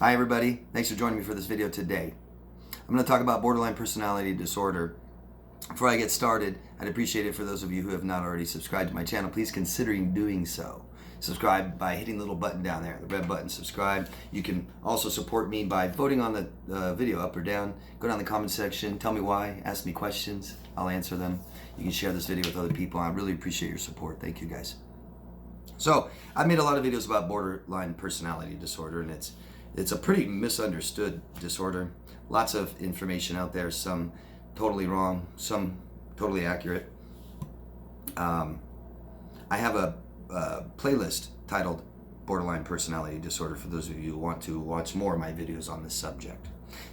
Hi everybody, thanks for joining me for this video today. I'm going to talk about borderline personality disorder. Before I get started, I'd appreciate it for those of you who have not already subscribed to my channel, please consider doing so. Subscribe by hitting the little button down there, the red button, subscribe. You can also support me by voting on the video up or down. Go down the comment section, tell me why, ask me questions, I'll answer them. You can share this video with other people. I really appreciate your support. Thank you guys. So I've made a lot of videos about borderline personality disorder, and it's a pretty misunderstood disorder. Lots of information out there, some totally wrong, some totally accurate. I have a playlist titled Borderline Personality Disorder for those of you who want to watch more of my videos on this subject.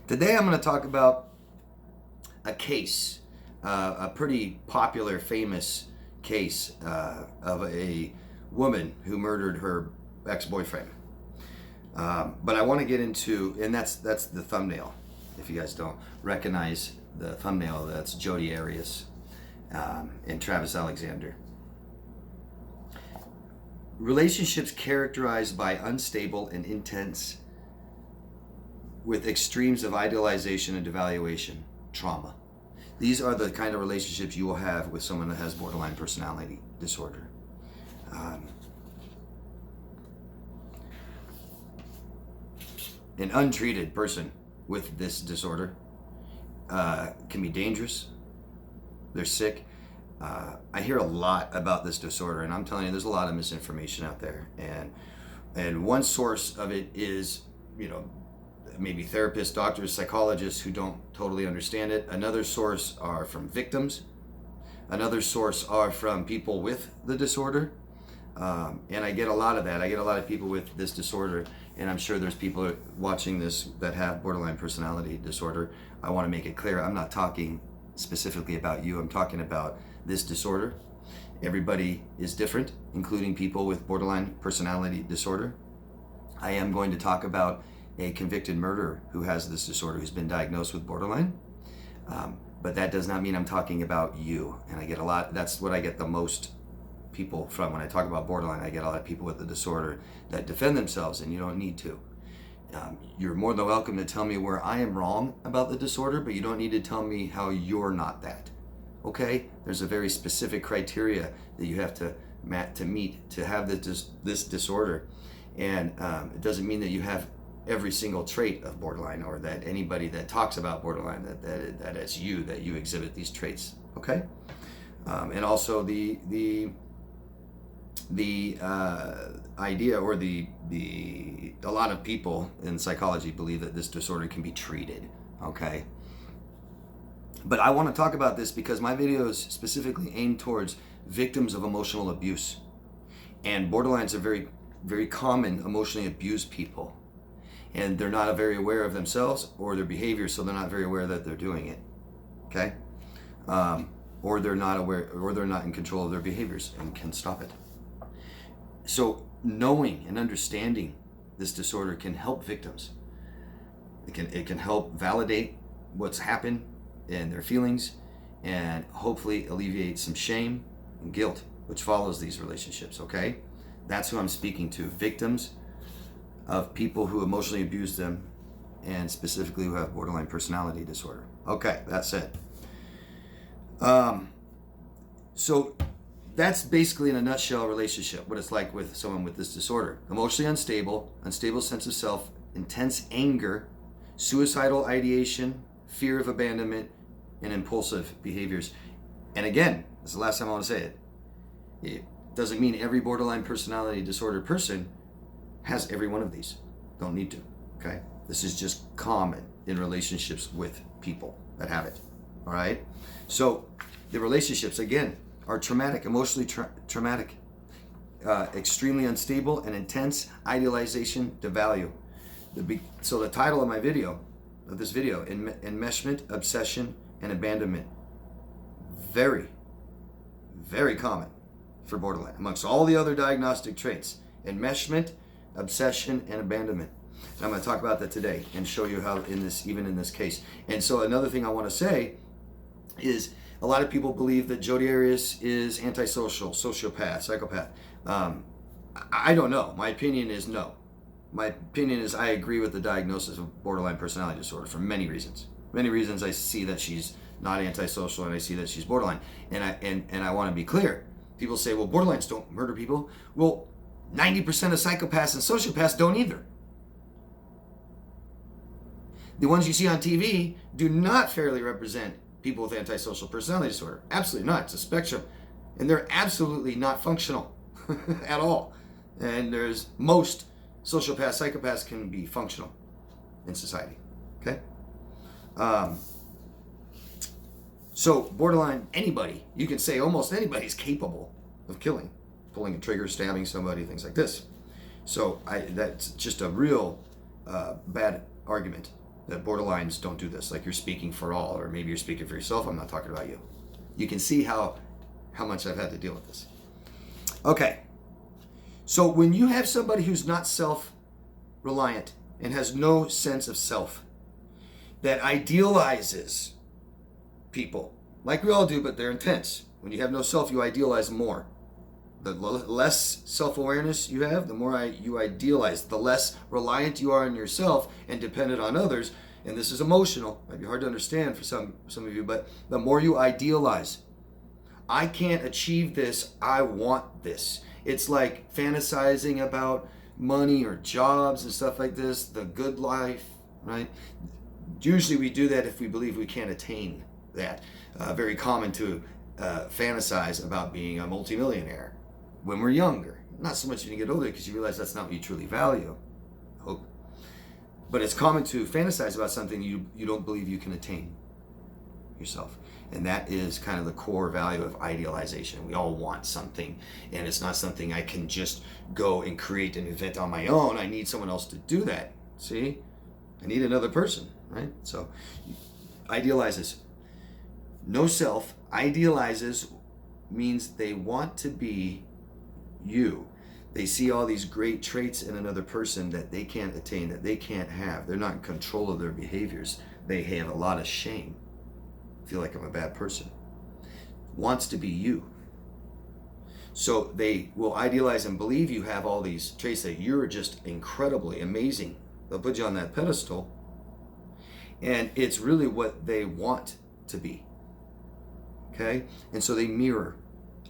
Today I'm going to talk about a case, a pretty popular, famous case of a woman who murdered her ex-boyfriend. But I want to get into, and that's the thumbnail. If you guys don't recognize the thumbnail, that's Jodi Arias and Travis Alexander. Relationships characterized by unstable and intense, with extremes of idealization and devaluation, trauma. These are the kind of relationships you will have with someone that has borderline personality disorder. An untreated person with this disorder can be dangerous. They're sick. I hear a lot about this disorder, and I'm telling you, there's a lot of misinformation out there. And one source of it is, maybe therapists, doctors, psychologists who don't totally understand it. Another source are from victims. Another source are from people with the disorder. And I get a lot of that. I get a lot of people with this disorder, and I'm sure there's people watching this that have borderline personality disorder. I want to make it clear, I'm not talking specifically about you. I'm talking about this disorder. Everybody is different, including people with borderline personality disorder. I am going to talk about a convicted murderer who has this disorder, who's been diagnosed with borderline. But that does not mean I'm talking about you. And I get a lot, that's what I get the most people from. When I talk about borderline, I get a lot of people with the disorder that defend themselves, and you don't need to. You're more than welcome to tell me where I am wrong about the disorder, but you don't need to tell me how you're not that. Okay? There's a very specific criteria that you have to meet to have this disorder. And it doesn't mean that you have every single trait of borderline, or that anybody that talks about borderline, that it's you, that you exhibit these traits. Okay? And also the idea, or a lot of people in psychology believe that this disorder can be treated. Okay, but I want to talk about this because my videos specifically aim towards victims of emotional abuse, and borderlines are very, very common emotionally abused people, and they're not very aware of themselves or their behavior, so they're not very aware that they're doing it. Okay, or they're not aware, or they're not in control of their behaviors and can stop it. So knowing and understanding this disorder can help victims. It can help validate what's happened and their feelings, and hopefully alleviate some shame and guilt which follows these relationships. Okay, that's who I'm speaking to: victims of people who emotionally abuse them, and specifically who have borderline personality disorder. Okay, that's it. So that's basically, in a nutshell, a relationship, what it's like with someone with this disorder. Emotionally unstable sense of self, intense anger, suicidal ideation, fear of abandonment, and impulsive behaviors. And again, this is the last time I want to say it. It doesn't mean every borderline personality disorder person has every one of these. Don't need to, okay? This is just common in relationships with people that have it, all right? So the relationships, again, are traumatic, emotionally traumatic, extremely unstable and intense, idealization, devalue. So the title of this video, Enmeshment, Obsession, and Abandonment. Very, very common for borderline, amongst all the other diagnostic traits. Enmeshment, obsession, and abandonment. And I'm going to talk about that today and show you how even in this case. And so another thing I want to say is, a lot of people believe that Jodi Arias is antisocial, sociopath, psychopath. I don't know. My opinion is no. My opinion is I agree with the diagnosis of borderline personality disorder for many reasons. Many reasons I see that she's not antisocial and I see that she's borderline. And I want to be clear. People say, well, borderlines don't murder people. Well, 90% of psychopaths and sociopaths don't either. The ones you see on TV do not fairly represent people with antisocial personality disorder. Absolutely not. It's a spectrum. And they're absolutely not functional at all. And there's most sociopaths, psychopaths can be functional in society. Okay? So borderline, anybody, you can say almost anybody's capable of killing, pulling a trigger, stabbing somebody, things like this. So that's just a real bad argument that borderlines don't do this. Like you're speaking for all, or maybe you're speaking for yourself. I'm not talking about you. You can see how much I've had to deal with this. Okay. So when you have somebody who's not self-reliant and has no sense of self, that idealizes people, like we all do, but they're intense. When you have no self, you idealize more. The less self-awareness you have, the more you idealize. The less reliant you are on yourself and dependent on others, and this is emotional, might be hard to understand for some of you, but the more you idealize. I can't achieve this, I want this. It's like fantasizing about money or jobs and stuff like this, the good life, right? Usually we do that if we believe we can't attain that. Very common to fantasize about being a multimillionaire when we're younger. Not so much when you get older because you realize that's not what you truly value. I hope. But it's common to fantasize about something you don't believe you can attain yourself. And that is kind of the core value of idealization. We all want something, and it's not something I can just go and create an event on my own. I need someone else to do that. See? I need another person, right? So idealizes. No self. Idealizes means they want to be you. They see all these great traits in another person that they can't attain, that they can't have. They're not in control of their behaviors. They have a lot of shame. Feel like I'm a bad person. Wants to be you. So they will idealize and believe you have all these traits, that you're just incredibly amazing. They'll put you on that pedestal. And it's really what they want to be. Okay? And so they mirror.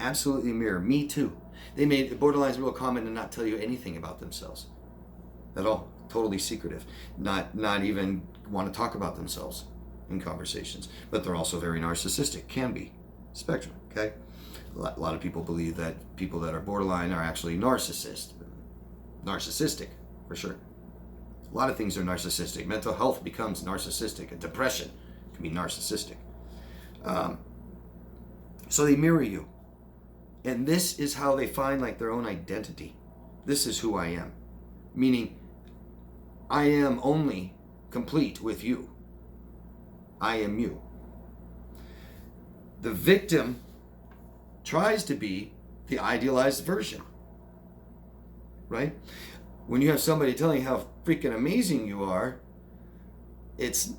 Absolutely mirror. Me too. They made borderlines real common to not tell you anything about themselves at all. Totally secretive. Not even want to talk about themselves in conversations. But they're also very narcissistic. Can be. Spectrum. Okay? A lot of people believe that people that are borderline are actually narcissistic, for sure. A lot of things are narcissistic. Mental health becomes narcissistic. Depression can be narcissistic. So they mirror you. And this is how they find like their own identity. This is who I am. Meaning, I am only complete with you. I am you. The victim tries to be the idealized version. Right? When you have somebody telling you how freaking amazing you are, it's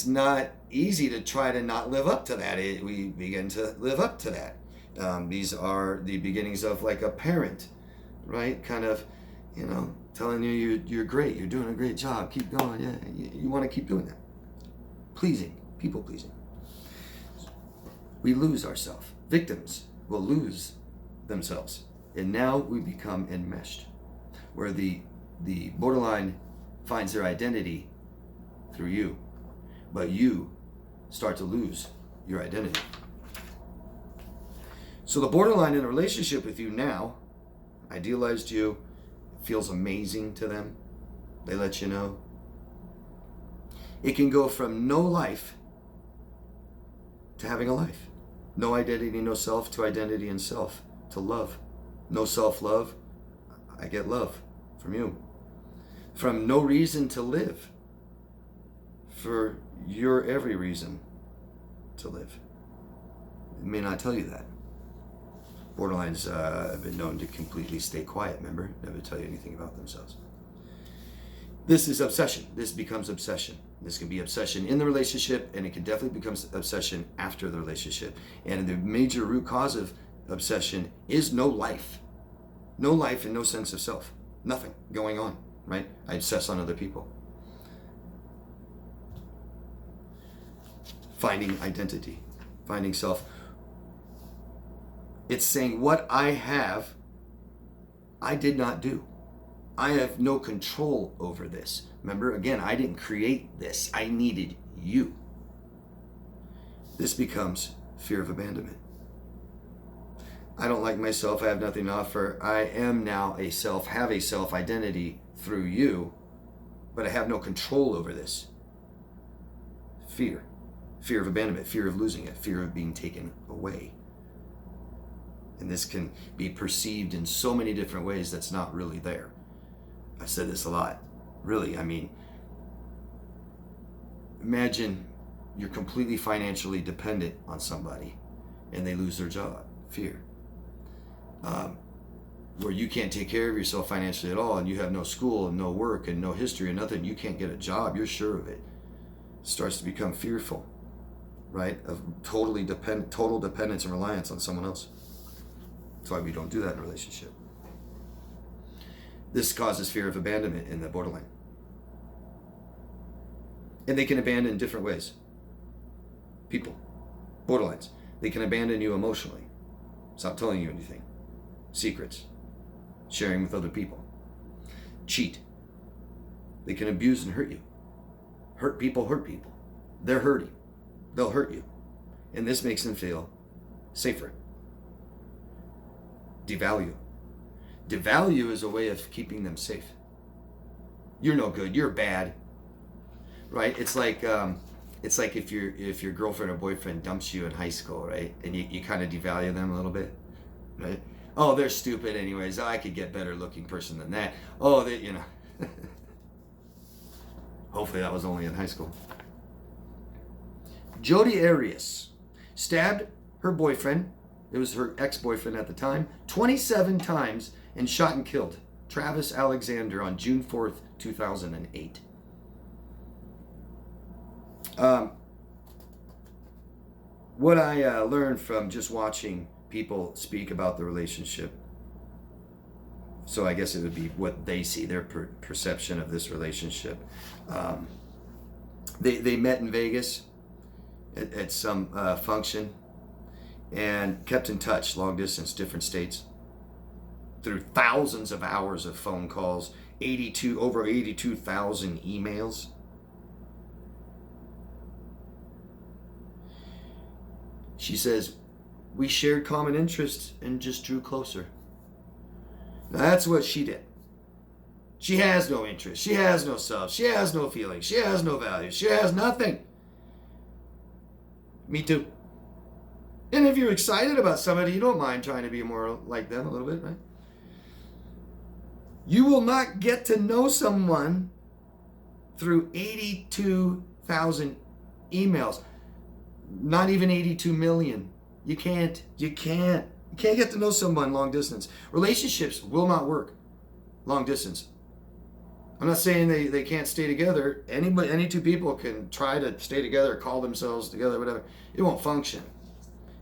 not easy to try to not live up to that. We begin to live up to that. These are the beginnings of like a parent, right? Kind of, telling you you're great, you're doing a great job, keep going. Yeah, you want to keep doing that. Pleasing, people pleasing. We lose ourselves. Victims will lose themselves, and now we become enmeshed, where the borderline finds their identity through you, but you start to lose your identity. So the borderline in a relationship with you now, idealized you, feels amazing to them. They let you know. It can go from no life to having a life. No identity, no self, to identity and self, to love. No self-love, I get love from you. From no reason to live, for your every reason to live. It may not tell you that. Borderlines have been known to completely stay quiet, remember? Never tell you anything about themselves. This is obsession. This becomes obsession. This can be obsession in the relationship, and it can definitely become obsession after the relationship. And the major root cause of obsession is no life. No life and no sense of self. Nothing going on. right? I obsess on other people. Finding identity, finding self. It's saying what I have, I did not do. I have no control over this. Remember, again, I didn't create this. I needed you. This becomes fear of abandonment. I don't like myself. I have nothing to offer. I am now a self, have a self identity through you, but I have no control over this. Fear. Fear of abandonment, fear of losing it, fear of being taken away. And this can be perceived in so many different ways that's not really there. I said this a lot. Really, I mean, imagine you're completely financially dependent on somebody and they lose their job. Fear. Where you can't take care of yourself financially at all, and you have no school and no work and no history and nothing, you can't get a job, you're sure of it. Starts to become fearful, right? Of total dependence and reliance on someone else. That's why we don't do that in a relationship. This causes fear of abandonment in the borderline. And they can abandon in different ways. People, borderlines, they can abandon you emotionally. Stop telling you anything. Secrets. Sharing with other people. Cheat. They can abuse and hurt you. Hurt people hurt people. They're hurting. They'll hurt you. And this makes them feel safer. Devalue. Devalue is a way of keeping them safe. You're no good. You're bad. Right? It's like if your girlfriend or boyfriend dumps you in high school, right? And you kind of devalue them a little bit, right? Oh, they're stupid anyways. Oh, I could get better looking person than that. Oh, they, you know. Hopefully that was only in high school. Jodi Arias stabbed her boyfriend, it was her ex-boyfriend at the time, 27 times and shot and killed Travis Alexander on June 4th, 2008. What I learned from just watching people speak about the relationship, so I guess it would be what they see, their perception of this relationship. They met in Vegas at some function and kept in touch, long distance, different states, through thousands of hours of phone calls, over 82,000 emails. She says, we shared common interests and just drew closer. Now that's what she did. She has no interest. She has no self. She has no feelings. She has no values. She has nothing. Me too. And if you're excited about somebody, you don't mind trying to be more like them a little bit, right? You will not get to know someone through 82,000 emails. Not even 82 million. You can't get to know someone long distance. Relationships will not work long distance. I'm not saying they can't stay together. Any two people can try to stay together, call themselves together, whatever. It won't function.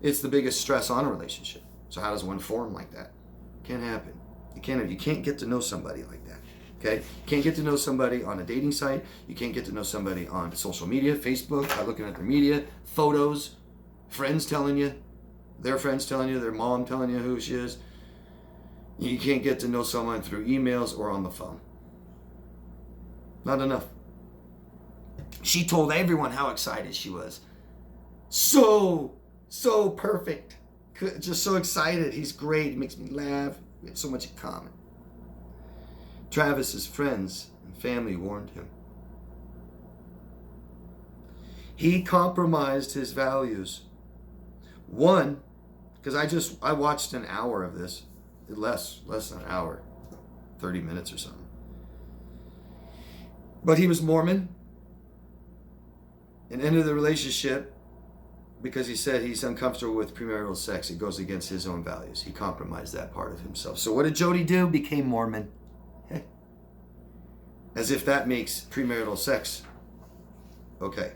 It's the biggest stress on a relationship. So how does one form like that? Can't happen. You can't get to know somebody like that. Okay? You can't get to know somebody on a dating site. You can't get to know somebody on social media, Facebook, by looking at their media, photos, friends telling you, their friends telling you, their mom telling you who she is. You can't get to know someone through emails or on the phone. Not enough. She told everyone how excited she was. So perfect. Just so excited. He's great. He makes me laugh. We have so much in common. Travis's friends and family warned him. He compromised his values. One, because I watched an hour of this, less than an hour, 30 minutes or something. But he was Mormon and ended the relationship because he said he's uncomfortable with premarital sex. It goes against his own values. He compromised that part of himself. So what did Jodi do? Became Mormon. As if that makes premarital sex okay.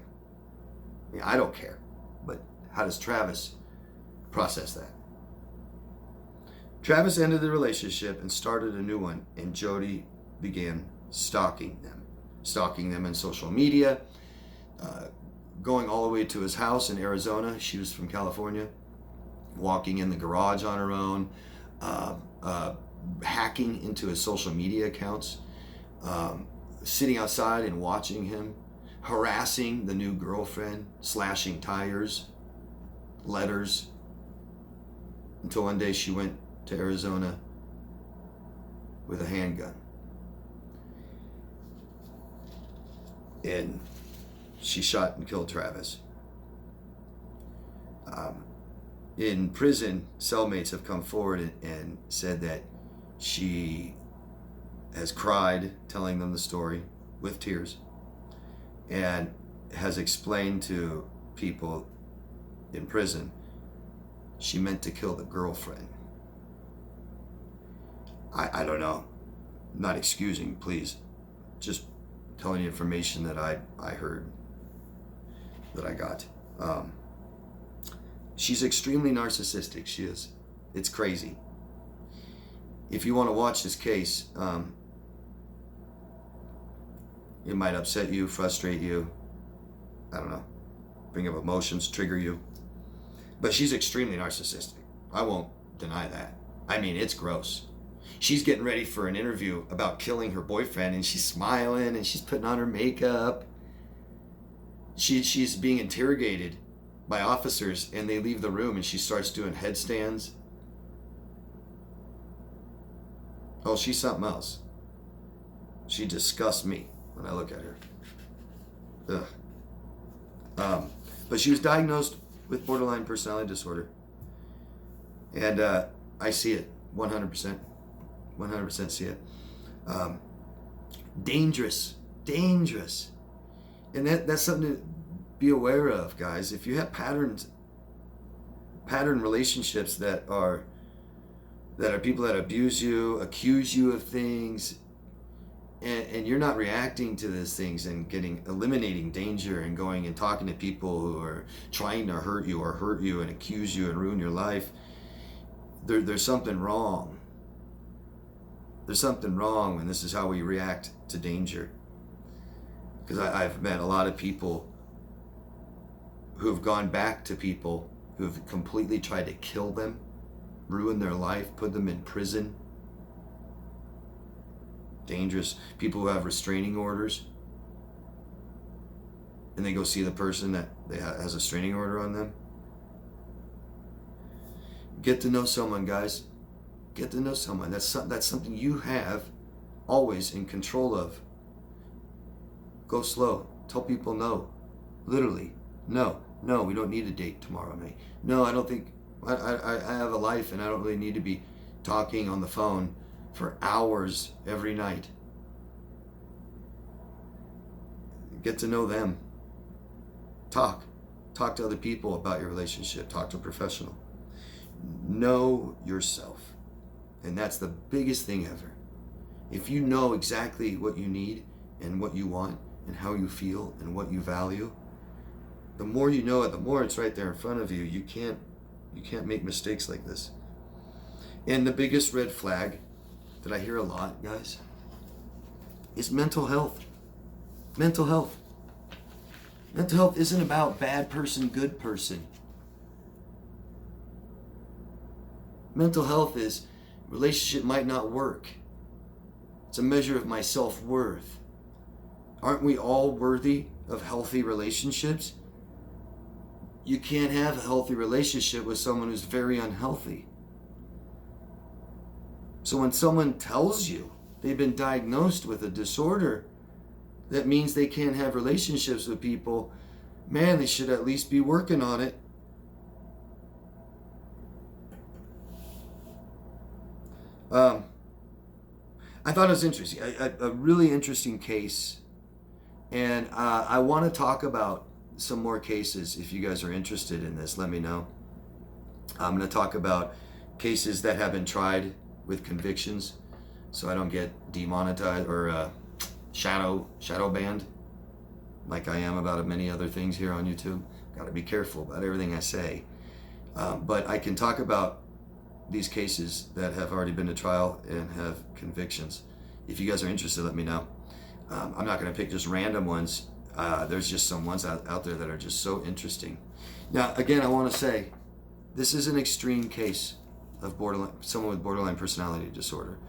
I mean, I don't care. But how does Travis process that? Travis ended the relationship and started a new one, and Jodi began stalking them in social media, going all the way to his house in Arizona. She was from California, walking in the garage on her own, hacking into his social media accounts, sitting outside and watching him, harassing the new girlfriend, slashing tires, letters, until one day she went to Arizona with a handgun. And she shot and killed Travis. In prison, cellmates have come forward and said that she has cried, telling them the story with tears, and has explained to people in prison she meant to kill the girlfriend. I don't know. I'm not excusing, please. Just telling you information that I heard, that I got. She's extremely narcissistic. She is. It's crazy. If you want to watch this case, it might upset you, frustrate you. I don't know. Bring up emotions, trigger you. But she's extremely narcissistic. I won't deny that. I mean, it's gross. She's getting ready for an interview about killing her boyfriend, and she's smiling and she's putting on her makeup. She's being interrogated by officers, and they leave the room and she starts doing headstands. Oh, she's something else. She disgusts me when I look at her. Ugh. But she was diagnosed with borderline personality disorder. And I see it 100%. 100% see it. Dangerous. And that's something to be aware of, guys. If you have pattern relationships that are people that abuse you, accuse you of things, and you're not reacting to those things and eliminating danger and going and talking to people who are trying to hurt you and accuse you and ruin your life, there's something wrong. There's something wrong when this is how we react to danger. Because I've met a lot of people who have gone back to people who have completely tried to kill them, ruin their life, put them in prison. Dangerous. People who have restraining orders, and they go see the person that has a restraining order on them. Get to know someone, guys. Get to know someone. That's something you have always in control of. Go slow. Tell people no. Literally, no, we don't need a date tomorrow night. No, I don't think, I have a life and I don't really need to be talking on the phone for hours every night. Get to know them. Talk to other people about your relationship. Talk to a professional. Know yourself. And that's the biggest thing ever. If you know exactly what you need and what you want and how you feel and what you value, the more you know it, the more it's right there in front of you. You can't make mistakes like this. And the biggest red flag that I hear a lot, guys, is mental health. Mental health. Mental health isn't about bad person, good person. Mental health is relationship might not work. It's a measure of my self-worth. Aren't we all worthy of healthy relationships? You can't have a healthy relationship with someone who's very unhealthy. So when someone tells you they've been diagnosed with a disorder, that means they can't have relationships with people. Man, they should at least be working on it. I thought it was interesting, a really interesting case, and I want to talk about some more cases. If you guys are interested in this, let me know. I'm going to talk about cases that have been tried with convictions, so I don't get demonetized or shadow banned like I am about many other things here on YouTube. Got to be careful about everything I say, but I can talk about these cases that have already been to trial and have convictions. If you guys are interested, let me know. I'm not going to pick just random ones. There's just some ones out there that are just so interesting. Now, again, I want to say, this is an extreme case of someone with borderline personality disorder.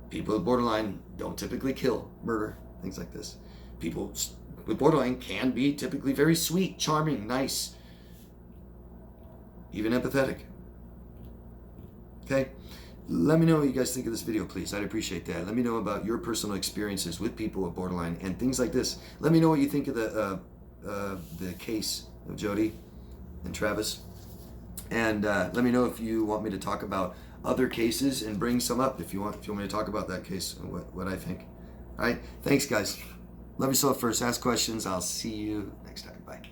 People with borderline don't typically kill, murder, things like this. People with borderline can be typically very sweet, charming, nice, even empathetic. Okay? Let me know what you guys think of this video, please. I'd appreciate that. Let me know about your personal experiences with people with borderline and things like this. Let me know what you think of the case of Jody and Travis. And let me know if you want me to talk about other cases and bring some up if you want me to talk about that case and what I think. All right? Thanks, guys. Love yourself first. Ask questions. I'll see you next time. Bye.